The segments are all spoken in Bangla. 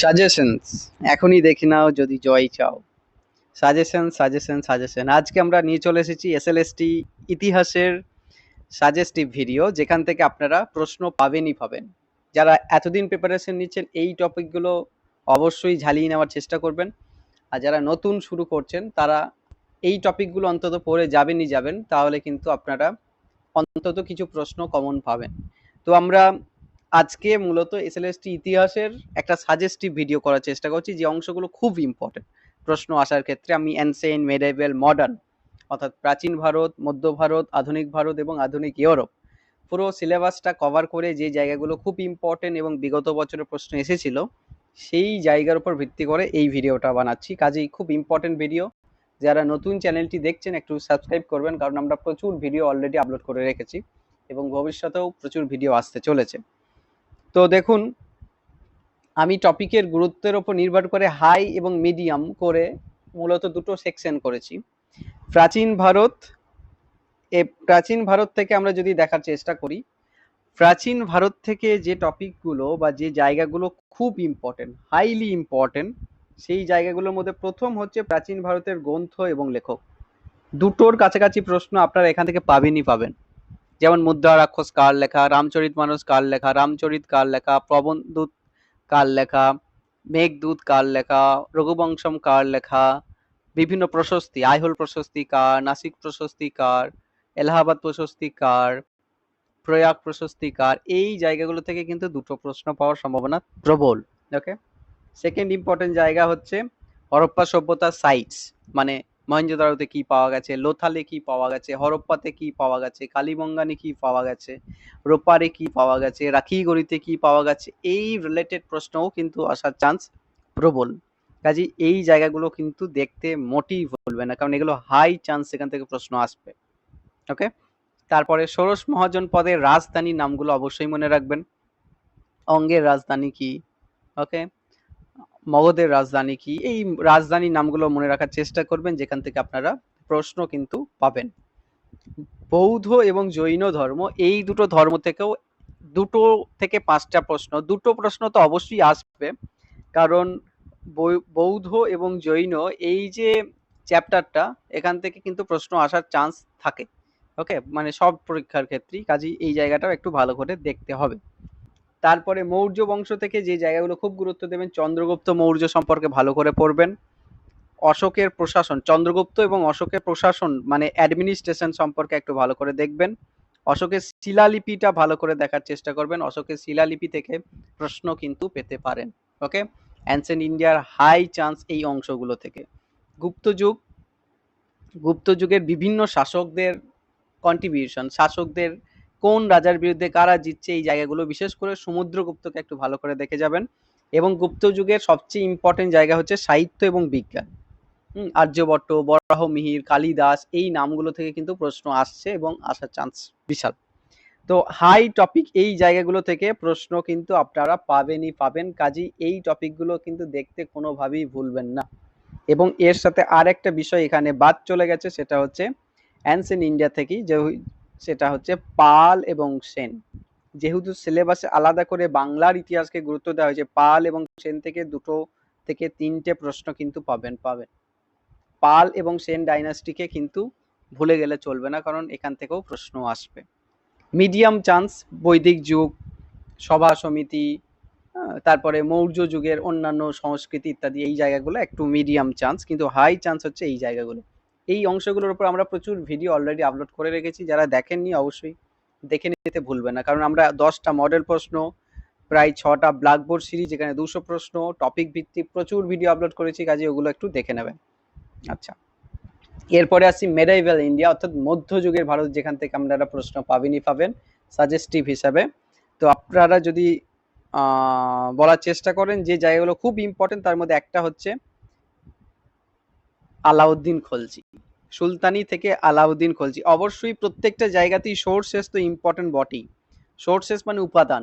সাজেশনস এখনই দেখে নাও যদি জয় চাও। সাজেশন আজকে আমরা নিয়ে চলে এসেছি এসএলএসটি ইতিহাসের সাজেস্টিভ ভিডিও, যেখান থেকে আপনারা প্রশ্ন পাবেন। যারা এতদিন প্রিপারেশন নিচ্ছেন এই টপিকগুলো অবশ্যই ঝালিয়ে নেওয়ার চেষ্টা করবেন, আর যারা নতুন শুরু করছেন তারা এই টপিকগুলো অন্তত পড়ে যাবেন, তাহলে কিন্তু আপনারা অন্তত কিছু প্রশ্ন কমন পাবেন। তো আমরা আজকে মূলত এসএলএসটি ইতিহাসের একটা সাজেস্টিভ ভিডিও করার চেষ্টা করছি, যে অংশগুলো খুব ইম্পর্টেন্ট প্রশ্ন আসার ক্ষেত্রে। আমি অ্যানসেন্ট, মেডেভেল, মডার্ন অর্থাৎ প্রাচীন ভারত, মধ্য ভারত, আধুনিক ভারত এবং আধুনিক ইউরোপ পুরো সিলেবাসটা কভার করে যে জায়গাগুলো খুব ইম্পর্টেন্ট এবং বিগত বছরের প্রশ্ন এসেছিল সেই জায়গার উপর ভিত্তি করে এই ভিডিওটা বানাচ্ছি। কাজেই খুব ইম্পর্টেন্ট ভিডিও। যারা নতুন চ্যানেলটি দেখছেন একটু সাবস্ক্রাইব করবেন, কারণ আমরা প্রচুর ভিডিও অলরেডি আপলোড করে রেখেছি এবং ভবিষ্যতেও প্রচুর ভিডিও আসতে চলেছে। তো দেখুন, আমি টপিকের গুরুত্বের ওপর নির্ভর করে হাই এবং মিডিয়াম করে মূলত দুটো সেকশন করেছি। প্রাচীন ভারত থেকে আমরা যদি দেখার চেষ্টা করি, প্রাচীন ভারত থেকে যে টপিকগুলো বা যে জায়গাগুলো খুব ইম্পর্টেন্ট, হাইলি ইম্পর্টেন্ট, সেই জায়গাগুলোর মধ্যে প্রথম হচ্ছে প্রাচীন ভারতের গ্রন্থ এবং লেখক। দুটোর কাছাকাছি প্রশ্ন আপনারা এখান থেকে পাবেন। যেমন মুদ্রা রাক্ষস কার লেখা, রামচরিতমানস কার লেখা, রামচরিত কার লেখা, প্রবন্ধদূত কার লেখা, মেঘদূত কার লেখা, রঘুবংশম কার লেখা, বিভিন্ন প্রশস্তি, আইহোল প্রশস্তি কার, নাসিক প্রশস্তি কার, এলাহাবাদ প্রশস্তি কার, প্রয়াগ প্রশস্তি কার, এই জায়গাগুলো থেকে কিন্তু দুটো প্রশ্ন পাওয়ার সম্ভাবনা প্রবল। ওকে, সেকেন্ড ইম্পর্টেন্ট জায়গা হচ্ছে হরপ্পা সভ্যতার সাইটস, মানে মহেঞ্জোদারোতে কি পাওয়া গেছে, লোথালে কি পাওয়া গেছে, হরপ্পাতে কি পাওয়া গেছে, কালীবঙ্গানে কি পাওয়া গেছে, রোপারে কি পাওয়া গেছে, রাখিগড়িতে কি পাওয়া গেছে, এই রিলেটেড প্রশ্নও কিন্তু আসার চান্স প্রবল। কাজেই এই জায়গাগুলো কিন্তু দেখতে মোটেই ভুলবে না, কারণ এগুলো হাই চান্স এখান থেকে প্রশ্ন আসবে। ওকে, তারপরে ষোড়শ মহাজন পদের রাজধানীর নামগুলো অবশ্যই মনে রাখবেন। অঙ্গের রাজধানী কি, ওকে, মগধের রাজধানী কি, এই রাজধানীর নামগুলো মনে রাখার চেষ্টা করবেন, যেখান থেকে আপনারা প্রশ্ন কিন্তু পাবেন। বৌদ্ধ এবং জৈন ধর্ম, এই দুটো ধর্ম থেকেও দুটো থেকে পাঁচটা প্রশ্ন, দুটো প্রশ্ন তো অবশ্যই আসবে, কারণ বৌদ্ধ এবং জৈন এই যে চ্যাপ্টারটা, এখান থেকে কিন্তু প্রশ্ন আসার চান্স থাকে। ওকে, মানে সব পরীক্ষার ক্ষেত্রেই, কাজেই এই জায়গাটাও একটু ভালো করে দেখতে হবে। তারপরে মৌর্য বংশ থেকে যে জায়গাগুলো খুব গুরুত্ব দেবেন, চন্দ্রগুপ্ত মৌর্য সম্পর্কে ভালো করে পড়বেন। অশোকের প্রশাসন, চন্দ্রগুপ্ত এবং অশোকের প্রশাসন মানে অ্যাডমিনিস্ট্রেশন সম্পর্কে একটু ভালো করে দেখবেন। অশোকের শিলালিপিটা ভালো করে দেখার চেষ্টা করবেন, অশোকের শিলালিপি থেকে প্রশ্ন কিন্তু পেতে পারেন। ওকে, অ্যানসেন্ট ইন্ডিয়ার হাই চান্স এই অংশগুলো থেকে। গুপ্ত যুগের বিভিন্ন শাসকদের কন্ট্রিবিউশন, শাসকদের কোন রাজার বিরুদ্ধে কারা জিতছে, এই জায়গাগুলো বিশেষ করে সমুদ্রগুপ্তকে একটু ভালো করে দেখে যাবেন। এবং গুপ্ত যুগের সবচেয়ে ইম্পর্টেন্ট জায়গা হচ্ছে সাহিত্য এবং বিজ্ঞান। আর্যভট্ট, বরাহমিহির, কালিদাস, এই নামগুলো থেকে কিন্তু প্রশ্ন আসছে এবং আসার চান্স বিশাল। তো হাই টপিক এই জায়গাগুলো থেকে প্রশ্ন কিন্তু আপনারা পাবেন, কাজেই এই টপিকগুলো কিন্তু দেখতে কোনোভাবেই ভুলবেন না। এবং এর সাথে আর একটা বিষয় এখানে বাদ চলে গেছে, সেটা হচ্ছে অ্যানসেন্ট ইন্ডিয়া থেকেই, যে সেটা হচ্ছে পাল এবং সেন। যেহেতু সিলেবাসে আলাদা করে বাংলার ইতিহাসকে গুরুত্ব দেওয়া হয়েছে, পাল এবং সেন থেকে দুটো থেকে তিনটে প্রশ্ন কিন্তু পাবেন। পাল এবং সেন ডাইনাস্টিকে কিন্তু ভুলে গেলে চলবে না, কারণ এখান থেকেও প্রশ্ন আসবে। মিডিয়াম চান্স বৈদিক যুগ, সভা সমিতি, তারপরে মৌর্য যুগের অন্যান্য সংস্কৃতি ইত্যাদি, এই জায়গাগুলো একটু মিডিয়াম চান্স, কিন্তু হাই চান্স হচ্ছে এই জায়গাগুলো। এই অংশগুলোর উপর আমরা প্রচুর ভিডিও অলরেডি আপলোড করে রেখেছি, যারা দেখেননি অবশ্যই দেখে নিতে ভুলবেন না, কারণ আমরা 10টা মডেল প্রশ্ন, প্রায় 6টা ব্ল্যাকবোর্ড সিরিজ, এখানে 200 প্রশ্ন, টপিক ভিত্তিক প্রচুর ভিডিও আপলোড করেছি, কাজে ওগুলো একটু দেখে নেবেন। আচ্ছা, এরপরে আসছি মেডাইভাল ইন্ডিয়া, অর্থাৎ মধ্যযুগের ভারত, যেখান থেকে আপনারা প্রশ্ন পাবেন সাজেস্টিভ হিসাবে। তো আপনারা যদি বলার চেষ্টা করেন যে জায়গাগুলো খুব ইম্পর্টেন্ট, তার মধ্যে একটা হচ্ছে আলাউদ্দিন খলজি, সুলতানি থেকে আলাউদ্দিন খলজি। অবশ্যই প্রত্যেকটা জায়গাতেই সোর্সেস তো ইম্পর্টেন্ট বটেই, সোর্সেস মানে উপাদান।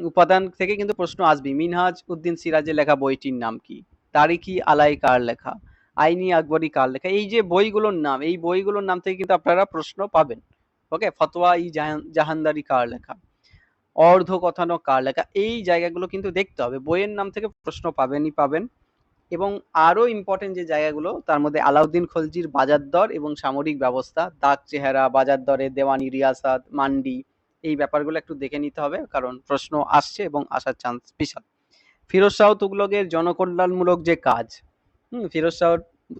উপাদান থেকে কিন্তু প্রশ্ন আসবে। মিনহাজ উদ্দিন সিরাজের লেখা বইটির নাম কি, তারিখি আলাই কার লেখা, আইনি আকবরী কার লেখা, এই যে বইগুলোর নাম, এই বইগুলোর নাম থেকে কিন্তু আপনারা প্রশ্ন পাবেন। ওকে, ফতোয়া ই জাহানদারি কার লেখা, অর্ধকথন কার লেখা, এই জায়গাগুলো কিন্তু দেখতে হবে। বইয়ের নাম থেকে প্রশ্ন পাবেনই পাবেন। এবং আরো ইম্পর্টেন্ট যে জায়গাগুলো, তার মধ্যে আলাউদ্দিন খলজির বাজার দর এবং সামরিক ব্যবস্থা, দাগ চেহারা, বাজার দরে দেওয়ানি, রিয়াসাত, মান্ডি, এই ব্যাপারগুলো একটু দেখে নিতে হবে, কারণ প্রশ্ন আসছে এবং আসার চান্স বিশাল। ফিরোজ শাহ তুগলকের জনকল্যাণমূলক যে কাজ, ফিরোজ শাহ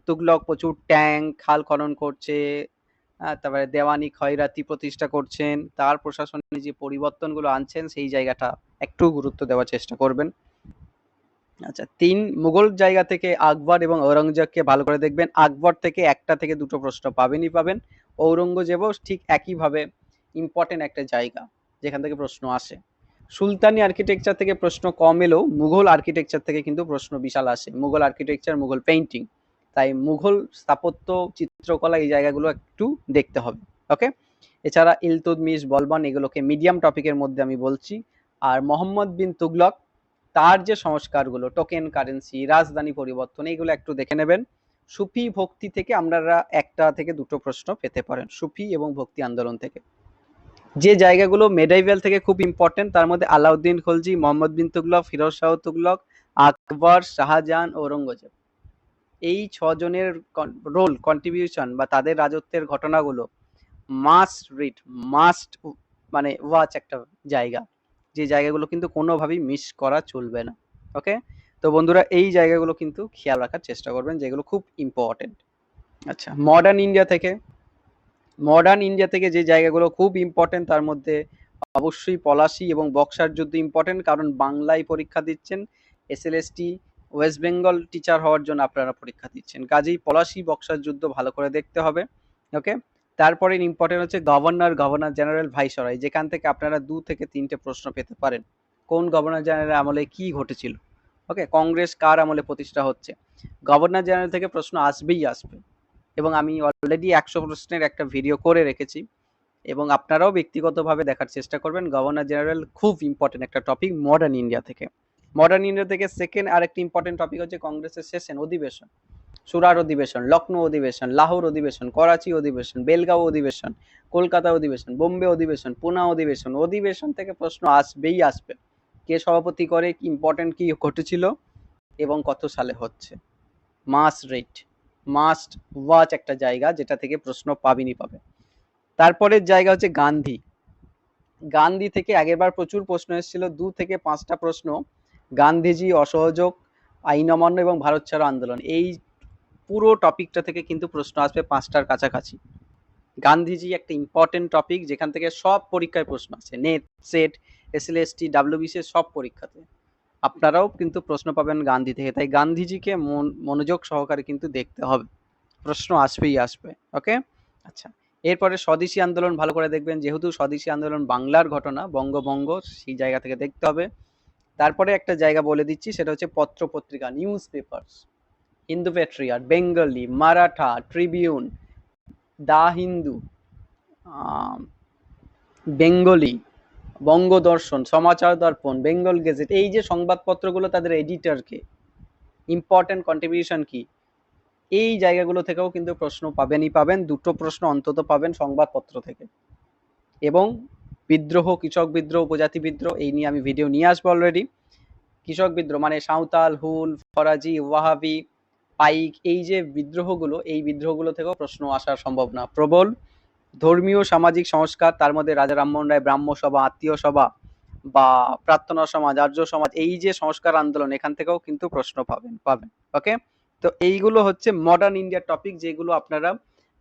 তুগলক প্রচুর ট্যাঙ্ক, খাল খনন করছে, তারপরে দেওয়ানি খয়রাতি প্রতিষ্ঠা করছেন, তার প্রশাসনে যে পরিবর্তনগুলো আনছেন সেই জায়গাটা একটু গুরুত্ব দেওয়ার চেষ্টা করবেন। আচ্ছা, ৩ মুঘল জায়গা থেকে আকবর এবং ঔরঙ্গজেবকে ভালো করে দেখবেন। আকবর থেকে একটা থেকে দুটো প্রশ্ন পাবেনই পাবেন। ঔরঙ্গজেবও ঠিক একইভাবে ইম্পর্টেন্ট একটা জায়গা যেখান থেকে প্রশ্ন আসে। সুলতানি আর্কিটেকচার থেকে প্রশ্ন কম এলেও মুঘল আর্কিটেকচার থেকে কিন্তু প্রশ্ন বিশাল আসে। মুঘল আর্কিটেকচার, মুঘল পেইন্টিং, তাই মুঘল স্থাপত্য, চিত্রকলা, এই জায়গাগুলো একটু দেখতে হবে। ওকে, এছাড়া ইলতুৎমিশ, বলবান, এগুলোকে মিডিয়াম টপিকের মধ্যে আমি বলছি। আর মোহাম্মদ বিন তুগলক, তার যে সংস্কারগুলো, টোকেন কারেন্সি, রাজধানী পরিবর্তন, এইগুলো একটু দেখে নেবেন। সুফি ভক্তি থেকে আপনারা একটা থেকে দুটো প্রশ্ন পেতে পারেন, সুফি এবং ভক্তি আন্দোলন থেকে। যে জায়গাগুলো মেডাইভেল থেকে খুব ইম্পর্টেন্ট, তার মধ্যে আলাউদ্দিন খলজি, মোহাম্মদ বিন তুগলক, ফিরোজ শাহ তুগলক, আকবর, শাহজাহান, ঔরঙ্গজেব, এই ছজনের রোল, কন্ট্রিবিউশন বা তাদের রাজত্বের ঘটনাগুলো মাস্ট রিড, মাস্ট মানে ওয়াচ একটা জায়গা, যে জায়গাগুলো কিন্তু কোনোভাবেই মিস করা চলবে না। ওকে, তো বন্ধুরা এই জায়গাগুলো কিন্তু খেয়াল রাখার চেষ্টা করবেন, যেগুলো খুব ইম্পর্টেন্ট। আচ্ছা, মডার্ন ইন্ডিয়া থেকে যে জায়গাগুলো খুব ইম্পর্টেন্ট, তার মধ্যে অবশ্যই পলাশী এবং বক্সার যুদ্ধ ইম্পর্টেন্ট, কারণ বাংলায় পরীক্ষা দিচ্ছেন, এসএলএসটি ওয়েস্ট বেঙ্গল টিচার হওয়ার জন্য আপনারা পরীক্ষা দিচ্ছেন, কাজেই পলাশী বক্সার যুদ্ধ ভালো করে দেখতে হবে। ওকে, তারপরে ইম্পর্টেন্ট হচ্ছে গভর্নর জেনারেল, ভাইসরয়, যেখান থেকে আপনারা 2 থেকে 3টে প্রশ্ন পেতে পারেন। কোন গভর্নর জেনারেল আমলে কি ঘটেছিল? ওকে, কংগ্রেস কার আমলে প্রতিষ্ঠা হচ্ছে? গভর্নর জেনারেল থেকে প্রশ্ন আসবেই আসবে, এবং আমি অলরেডি 100 প্রশ্নের একটা ভিডিও করে রেখেছি, এবং আপনারাও ব্যক্তিগতভাবে দেখার চেষ্টা করবেন। গভর্নর জেনারেল খুব ইম্পর্টেন্ট একটা টপিক মডার্ন ইন্ডিয়া থেকে। মডার্ন ইন্ডিয়া থেকে সেকেন্ড আরেকটি ইম্পর্টেন্ট টপিক হচ্ছে কংগ্রেসের সেশন, অধিবেশন, সুরার অধিবেশন, লখনৌ অধিবেশন, লাহোর অধিবেশন, করাচি অধিবেশন, বেলগাঁও অধিবেশন, কলকাতা অধিবেশন, বোম্বে অধিবেশন, পুনা অধিবেশন। অধিবেশন থেকে প্রশ্ন আসবেই আসবে। কে সভাপতি করে, ইম্পর্টেন্ট কি ঘটেছিল এবং কত সালে হচ্ছে। মাস্ট রিড, মাস্ট ওয়াচ একটা জায়গা যেটা থেকে প্রশ্ন পাবেনই পাবে। তারপরের জায়গা হচ্ছে গান্ধী। গান্ধী থেকে আগেরবার প্রচুর প্রশ্ন এসেছিল, 2 থেকে 5টা প্রশ্ন। গান্ধীজি, অসহযোগ, আইন অমান্য এবং ভারত ছাড়ো আন্দোলন, এই পুরো টপিকটা থেকে কিন্তু প্রশ্ন আসবে 5টার কাছাকাছি। গান্ধীজি একটা ইম্পর্টেন্ট টপিক, যেখান থেকে সব পরীক্ষায় প্রশ্ন আসে, নেট, সেট, এসএলএসটি, ডাব্লিউবিসিএস সব পরীক্ষাতে আপনারাও কিন্তু প্রশ্ন পাবেন গান্ধী থেকে। তাই গান্ধীজিকে মনোযোগ সহকারে কিন্তু দেখতে হবে, প্রশ্ন আসবেই আসবে। ওকে, আচ্ছা, এরপরে স্বদেশী আন্দোলন ভালো করে দেখবেন, যেহেতু স্বদেশী আন্দোলন বাংলার ঘটনা, বঙ্গভঙ্গ, সেই জায়গা থেকে দেখতে হবে। তারপরে একটা জায়গা বলে দিচ্ছি, সেটা হচ্ছে পত্র পত্রিকা, newspapers, Hindu Patriot, Bengali, Maratha, Tribune, the Hindu, Bengali, Bangadarshan, Samachar Darpan, Bengal gazette, এই যে সংবাদপত্রগুলো, তাদের এডিটরকে ইম্পর্টেন্ট কন্ট্রিবিউশন কি, এই জায়গাগুলো থেকেও কিন্তু প্রশ্ন পাবেনই পাবেন, 2টো প্রশ্ন অন্তত পাবেন সংবাদপত্র থেকে। এবং বিদ্রোহ, কৃষক বিদ্রোহ, উপজাতি বিদ্রোহ, এই নিয়ে আমি ভিডিও নিয়ে আসবো অলরেডি। কৃষক বিদ্রোহ মানে সাঁওতাল, হুল, ফরাজি, ওয়াহাবি, পাইক, এই যে বিদ্রোহগুলো, এই বিদ্রোহগুলো থেকেও প্রশ্ন আসার সম্ভাবনা প্রবল। ধর্মীয় সামাজিক সংস্কার, তার মধ্যে রাজা রামমোহন রায়, ব্রাহ্ম সভা, আত্মীয় সভা বা প্রার্থনা সমাজ, আর্য সমাজ, এই যে সংস্কার আন্দোলন, এখান থেকেও কিন্তু প্রশ্ন পাবেন। ওকে, তো এইগুলো হচ্ছে মডার্ন ইন্ডিয়ার টপিক, যেগুলো আপনারা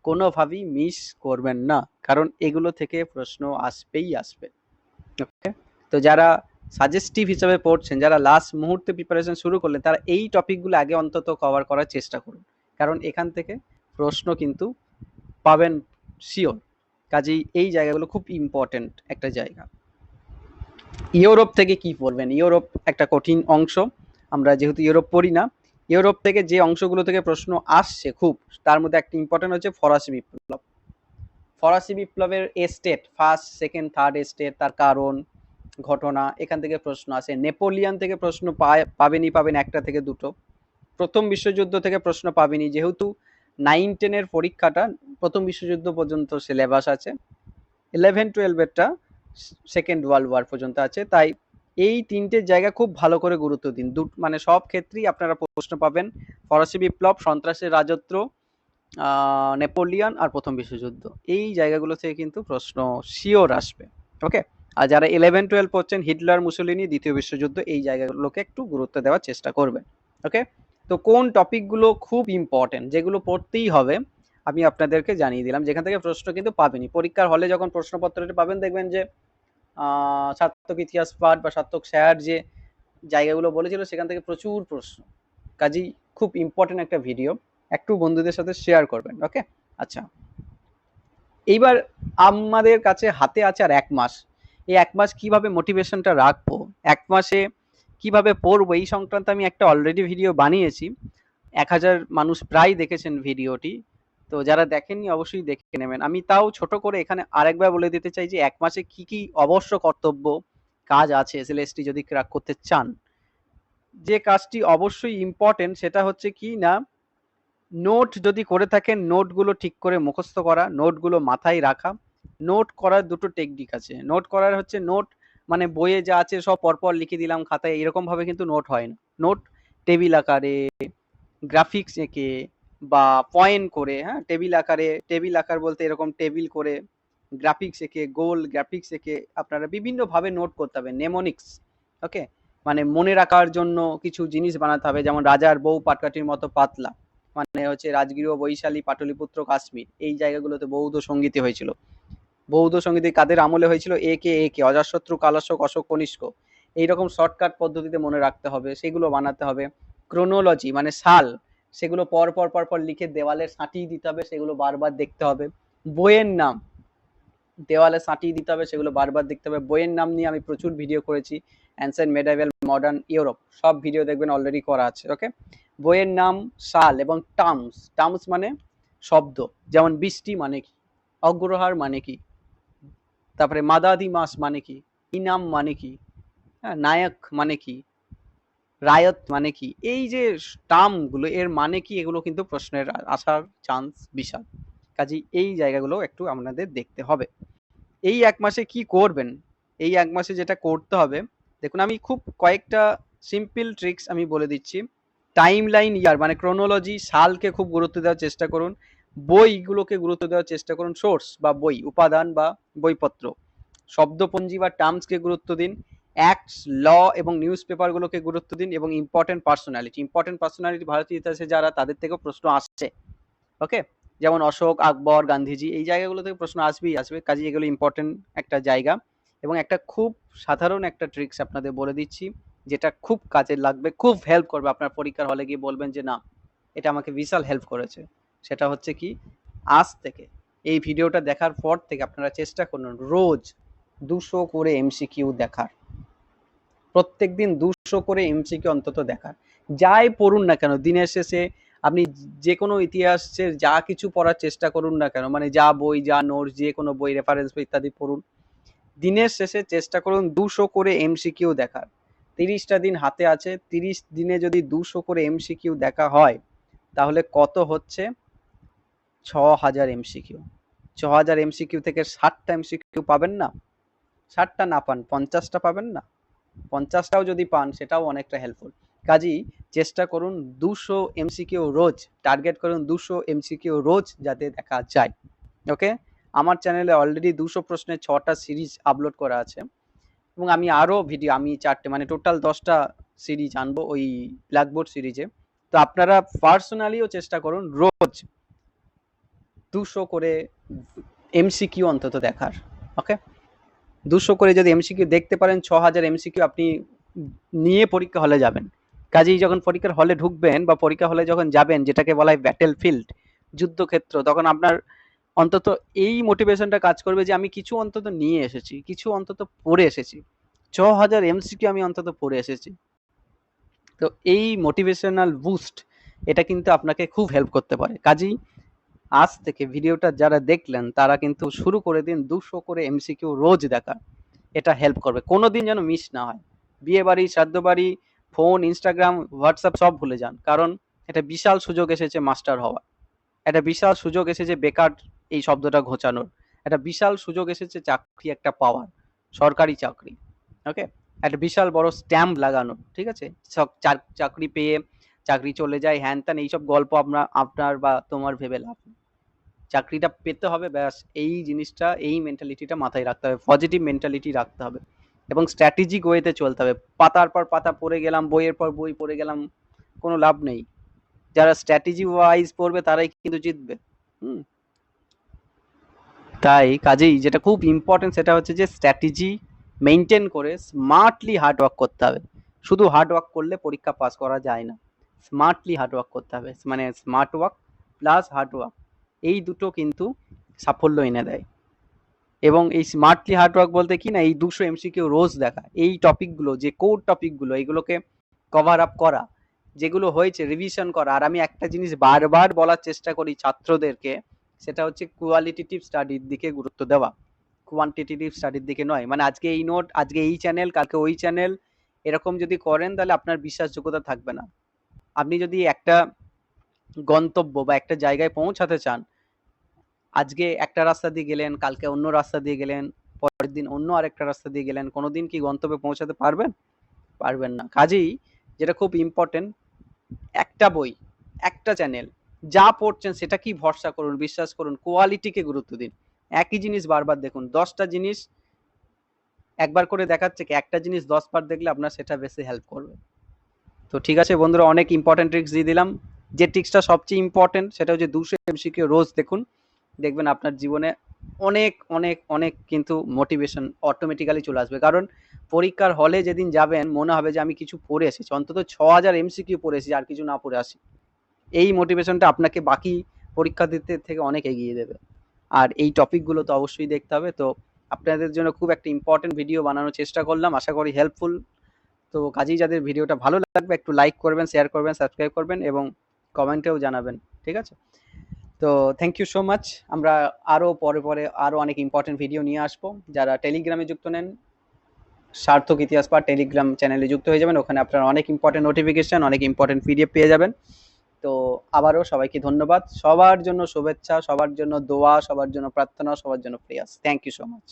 কোনোভাবেই মিস করবেন না, কারণ এগুলো থেকে প্রশ্ন আসবেই আসবে। ওকে, তো যারা সাজেস্টিভ হিসেবে পড়ছেন, যারা লাস্ট মুহূর্তে প্রিপারেশন শুরু করলেন, তারা এই টপিকগুলো আগে অন্তত কভার করার চেষ্টা করুন, কারণ এখান থেকে প্রশ্ন কিন্তু পাবেন শিওর। কাজেই এই জায়গাগুলো খুব ইম্পর্টেন্ট একটা জায়গা। ইউরোপ থেকে কি পড়বেন? ইউরোপ একটা কঠিন অংশ, আমরা যেহেতু ইউরোপ পড়ি না। ইউরোপ থেকে যে অংশগুলো থেকে প্রশ্ন আসছে খুব, তার মধ্যে একটা ইম্পর্টেন্ট হচ্ছে ফরাসি বিপ্লব। ফরাসি বিপ্লবের estate, first, second, third estate, তার কারণ, ঘটনা, এখান থেকে প্রশ্ন আসে। নেপোলিয়ান থেকে প্রশ্ন পাবেনই পাবেন, একটা থেকে দুটো। প্রথম বিশ্বযুদ্ধ থেকে প্রশ্ন পাবেনই, যেহেতু 9-10 এর পরীক্ষাটা প্রথম বিশ্বযুদ্ধ পর্যন্ত সিলেবাস আছে, 11-12 এরটা সেকেন্ড ওয়ার্ল্ড ওয়ার পর্যন্ত আছে। তাই এই তিনটে জায়গা খুব ভালো করে গুরুত্ব দিন। মানে সব ক্ষেত্রেই আপনারা প্রশ্ন পাবেন। ফরাসি বিপ্লব, সন্ত্রাসের রাজত্ব, নেপোলিয়ন আর প্রথম বিশ্বযুদ্ধ, এই জায়গাগুলো থেকে কিন্তু প্রশ্ন শিওর আসবে। ওকে, আর যারা 11-12 পড়ছেন, হিটলার, মুসোলিনি, দ্বিতীয় বিশ্বযুদ্ধ, এই জায়গাগুলোকে একটু গুরুত্ব দেওয়ার চেষ্টা করবেন। ওকে, তো কোন টপিকগুলো খুব ইম্পর্টেন্ট, যেগুলো পড়তেই হবে, আমি আপনাদেরকে জানিয়ে দিলাম। যেখান থেকে প্রশ্ন কিন্তু পাবেনই পরীক্ষার হলে, যখন প্রশ্নপত্রটি পাবেন দেখবেন যে সার্থক ইতিহাস পাঠ বা সার্থক স্যার যে জায়গাগুলো বলেছিল সেখান থেকে প্রচুর প্রশ্ন। কাজেই খুব ইম্পর্টেন্ট একটা ভিডিও, একটু বন্ধুদের সাথে শেয়ার করবেন। ওকে, আচ্ছা, এইবার আমাদের কাছে হাতে আছে আর 1 মাস। এই 1 মাস কিভাবে মোটিভেশনটা রাখবো, 1 মাসে কিভাবে পড়বো, এই সংক্রান্ত আমি একটা অলরেডি ভিডিও বানিয়েছি। 1000 মানুষ প্রায় দেখেছেন ভিডিওটি। তো যারা দেখেননি অবশ্যই দেখে নেবেন। আমি তাও ছোট করে এখানে আরেকবার বলে দিতে চাই যে 1 মাসে কি কি অবশ্য কর্তব্য কাজ আছে এসএলএসটি যদি ক্র্যাক করতে চান। যে কাজটি অবশ্যই ইম্পর্টেন্ট সেটা হচ্ছে কি না, নোট যদি করে থাকেন নোটগুলো ঠিক করে মুখস্থ করা, নোটগুলো মাথায় রাখা। নোট করার দুটো টেকনিক আছে। নোট করার হচ্ছে, নোট মানে বইয়ে যা আছে সব পরপর লিখে দিলাম খাতায়, এরকম ভাবে কিন্তু নোট হয় না। নোট টেবিল আকারে, গ্রাফিক্স এঁকে বা পয়েন্ট করে, হ্যাঁ, টেবিল আকারে, টেবিল আকার বলতে এরকম টেবিল করে, গ্রাফিক্স এঁকে, গোল গ্রাফিক্স এঁকে আপনারা বিভিন্নভাবে নোট করতে হবে, নেমোনিক্স। ওকে, মানে মনে রাখার জন্য কিছু জিনিস বানাতে হবে, যেমন রাজার বউ পাটকাঠির মতো পাতলা, মানে হচ্ছে রাজগৃহ, বৈশালী, পাটলিপুত্র, কাশ্মীর, এই জায়গাগুলোতে বৌদ্ধ সঙ্গীতি হয়েছিল। বৌদ্ধ সঙ্গীতি কাদের আমলে হয়েছিল? একে অজাতশত্রু, কালাশোক, অশোক, কনিষ্ক। এইরকম শর্টকাট পদ্ধতিতে মনে রাখতে হবে, সেগুলো বানাতে হবে। ক্রোনোলজি মানে সাল, সেগুলো পর পর পর পর লিখে দেওয়ালে সাঁটিয়ে দিতে হবে, সেগুলো বারবার দেখতে হবে। বইয়ের নাম দেওয়ালে সাঁটিয়ে দিতে হবে, সেগুলো বারবার দেখতে হবে। বইয়ের নাম নিয়ে আমি প্রচুর ভিডিও করেছি, অ্যানসেন্ট, মেডাইভেল, মডার্ন, ইউরোপ, সব ভিডিও দেখবেন অলরেডি করা আছে। ওকে, বইয়ের নাম, সাল এবং টার্মস। টার্মস মানে শব্দ, যেমন বৃষ্টি মানে কি, অগ্রহার মানে কি, তারপরে মাদাদি মাস মানে কি, ইনাম মানে কি, হ্যাঁ, নায়ক মানে কি, রায়ত মানে কি, এই যে টার্মগুলো এর মানে কি, এগুলো কিন্তু প্রশ্নের আসার চান্স বিশাল। কাজেই এই জায়গাগুলো একটু আপনাদের দেখতে হবে। এই 1 মাসে কি করবেন, এই 1 মাসে যেটা করতে হবে, দেখুন আমি খুব কয়েকটা সিম্পল ট্রিক্স আমি বলে দিচ্ছি। টাইম লাইন, ইয়ার মানে ক্রোনোলজি, সালকে খুব গুরুত্ব দেওয়ার চেষ্টা করুন। বইগুলোকে গুরুত্ব দেওয়ার চেষ্টা করুন, সোর্স বা বই, উপাদান বা বইপত্র। শব্দপঞ্জি বা টার্মসকে গুরুত্ব দিন। অ্যাক্টস, ল এবং নিউজ পেপারগুলোকে গুরুত্ব দিন, এবং ইম্পর্টেন্ট পার্সোনালিটি ভারতীয় ইতিহাসে যারা, তাদের থেকেও প্রশ্ন আসছে। ওকে, যেমন অশোক, আকবর, গান্ধীজি, এই জায়গাগুলো থেকে প্রশ্ন আসবেই আসবে। কাজে এগুলো ইম্পর্টেন্ট একটা জায়গা। এবং একটা খুব সাধারণ একটা ট্রিক্স আপনাদের বলে দিচ্ছি, যেটা খুব কাজে লাগবে, খুব হেল্প করবে। আপনার পরীক্ষার হলে গিয়ে বলবেন যে না, এটা আমাকে বিশাল হেল্প করেছে। সেটা হচ্ছে কি, আজ থেকে, এই ভিডিওটা দেখার পর থেকে আপনারা চেষ্টা করুন রোজ 200 করে এমসিকিউ দেখার। প্রত্যেকদিন 200 করে এমসিকিউ অন্তত দেখার। যাই পড়ুন না কেন, দিনের শেষে আপনি যে কোনো ইতিহাসের যা কিছু পড়ার চেষ্টা করুন না কেন, মানে যা বই, যা নোটস, যে কোনো বই, রেফারেন্স বই ইত্যাদি পড়ুন, দিনের শেষে চেষ্টা করুন 200 করে এমসিকিউ দেখার। 30টা দিন হাতে আছে, 30 দিনে যদি 200 করে এমসিকিউ দেখা হয়, তাহলে কত হচ্ছে? 6000 এমসিকিউ। 6000 এমসিকিউ থেকে 60টা এমসিকিউ পাবেন না? 60টা না পান, 50টা পাবেন না? 50টাও যদি পান, সেটাও অনেকটা হেল্পফুল। কাজেই চেষ্টা করুন 200 এমসিকিউ রোজ, টার্গেট করুন 200 এমসিকিউ রোজ যাতে দেখা যায়। ওকে, আমার চ্যানেলে অলরেডি 200 প্রশ্নের 6টা সিরিজ আপলোড করা আছে, এবং আমি আরও ভিডিও, আমি 4টে, মানে টোটাল 10টা সিরিজ আনবো ওই ব্ল্যাকবোর্ড সিরিজে। তো আপনারা পার্সোনালিও চেষ্টা করুন রোজ 200 করে এমসিকিউ অন্তত দেখার। ওকে, 200 করে যদি এমসিকিউ দেখতে পারেন, 6000 এমসিকিউ আপনি নিয়ে পরীক্ষা হলে যাবেন। কাজেই যখন পরীক্ষার হলে ঢুকবেন বা পরীক্ষা হলে যখন যাবেন, যেটাকে বলা হয় ব্যাটেল ফিল্ড, যুদ্ধক্ষেত্র, তখন আপনার অন্তত এই মোটিভেশনটা কাজ করবে যে আমি কিছু অন্তত নিয়ে এসেছি, কিছু অন্তত পড়ে এসেছি, 6000 এমসিকিউ আমি অন্তত পড়ে এসেছি। তো এই মোটিভেশনাল বুস্ট, এটা কিন্তু আপনাকে খুব হেল্প করতে পারে। কাজেই আজ থেকে ভিডিওটা যারা দেখলেন, তারা কিন্তু শুরু করে দিন 200 করে এমসিকিউ রোজ দেখা। এটা হেল্প করবে, কোনোদিন যেন মিস না হয়। বিয়ে বাড়ি, শ্রাদ্ধ বাড়ি, ফোন, ইনস্টাগ্রাম, হোয়াটসঅ্যাপ সব ভুলে যান, কারণ এটা বিশাল সুযোগ এসেছে মাস্টার হওয়ার। একটা বিশাল সুযোগ এসেছে বেকার এই শব্দটা ঘোচানোর। একটা বিশাল সুযোগ এসেছে চাকরি একটা পাওয়ার। সরকারি চাকরি, ওকে, একটা বিশাল বড় স্ট্যাম্প লাগানো, ঠিক আছে, চাকরি পেয়ে চাকরি চলে যায়, হ্যান ত্যান এইসব গল্প আপনার বা তোমার ভেবে লাভ নেই। চাকরিটা পেতে হবে, ব্যাস এই জিনিসটা, এই মেন্টালিটিটা মাথায় রাখতে হবে, পজিটিভ মেন্টালিটি রাখতে হবে এবং স্ট্র্যাটেজিক ওয়েতে চলতে হবে। পাতার পর পাতা পড়ে গেলাম, বইয়ের পর বই পড়ে গেলাম, কোনো লাভ নেই। যারা স্ট্র্যাটেজি ওয়াইজ পড়বে তারাই কিন্তু জিতবে। হুম, তাই কাজেই যেটা খুব ইম্পর্টেন্ট সেটা হচ্ছে যে স্ট্র্যাটেজি মেনটেন করে স্মার্টলি হার্ড ওয়ার্ক করতে হবে। শুধু হার্ড ওয়ার্ক করলে পরীক্ষা পাস করা যায় না, স্মার্টলি হার্ড ওয়ার্ক করতে হবে, মানে smart work plus hard work, এই দুটো কিন্তু সাফল্য এনে দেয়। এবং এই স্মার্টলি হার্ড ওয়ার্ক বলতে কি না, এই 200 এমসিকিউ রোজ দেখা, এই টপিকগুলো যে কোর টপিকগুলো এগুলোকে কভার আপ করা, যেগুলো হয়েছে রিভিশন করা। আর আমি একটা জিনিস বারবার বলার চেষ্টা করি ছাত্রদেরকে, সেটা হচ্ছে কোয়ালিটেটিভ স্টাডির দিকে গুরুত্ব দেওয়া, কোয়ান্টিটেটিভ স্টাডির দিকে নয়। মানে আজকে এই নোট, আজকে এই চ্যানেল, কালকে ওই চ্যানেল, এরকম যদি করেন তাহলে আপনার বিশ্বাসযোগ্যতা থাকবে না। আপনি যদি একটা গন্তব্য বা একটা জায়গায় পৌঁছাতে চান, আজকে একটা রাস্তা দিয়ে গেলেন, কালকে অন্য রাস্তা দিয়ে গেলেন, পরের দিন অন্য আরেকটা রাস্তা দিয়ে গেলেন, কোনোদিন কি গন্তব্যে পৌঁছাতে পারবেন? পারবেন না। কাজেই যেটা খুব ইম্পর্টেন্ট, একটা বই, একটা চ্যানেল, যা পড়ছেন সেটা কি ভরসা করুন, বিশ্বাস করুন, কোয়ালিটিকে গুরুত্ব দিন। একই জিনিস বারবার দেখুন, 10টা জিনিস একবার করে দেখাচ্ছে কি, একটা জিনিস 10 বার দেখলে আপনার সেটা বেশি হেল্প করবে। তো ঠিক আছে বন্ধুরা, অনেক ইম্পর্টেন্ট ট্রিক্স দিয়ে দিলাম। যে ট্রিক্সটা সবচেয়ে ইম্পর্টেন্ট সেটা হচ্ছে 200 এমসিকিউ রোজ দেখুন, দেখবেন আপনার জীবনে অনেক অনেক অনেক কিন্তু মোটিভেশন অটোমেটিক্যালি চলে আসবে। কারণ পরীক্ষার হলে যেদিন যাবেন মনে হবে যে আমি কিছু পড়ে এসেছি, অন্তত 6000 এমসিকিউ পড়ে এসেছি, আর কিছু না পড়ে আসি। এই মোটিভেশনটা আপনাকে বাকি পরীক্ষার্থীদের থেকে অনেক এগিয়ে দেবে। আর এই টপিকগুলো তো অবশ্যই দেখতে হবে। তো আপনাদের জন্য খুব একটা ইম্পর্টেন্ট ভিডিও বানানোর চেষ্টা করলাম, আশা করি হেল্পফুল। তো কাজেই যাদের ভিডিওটা ভালো লাগবে একটু লাইক করবেন, শেয়ার করবেন, সাবস্ক্রাইব করবেন এবং কমেন্টেও জানাবেন, ঠিক আছে? তো থ্যাংক ইউ সো মাচ। আমরা আরও পরে আরও অনেক ইম্পর্টেন্ট ভিডিও নিয়ে আসবো। যারা টেলিগ্রামে যুক্ত নেন, সার্থক ইতিহাস পাঠ টেলিগ্রাম চ্যানেলে যুক্ত হয়ে যাবেন, ওখানে আপনারা অনেক ইম্পর্টেন্ট নোটিফিকেশন, অনেক ইম্পর্টেন্ট পিডিএফ পেয়ে যাবেন। তো আবারও সবাইকে ধন্যবাদ, সবার জন্য শুভেচ্ছা, সবার জন্য দোয়া, সবার জন্য প্রার্থনা, সবার জন্য prayers. Thank you so much.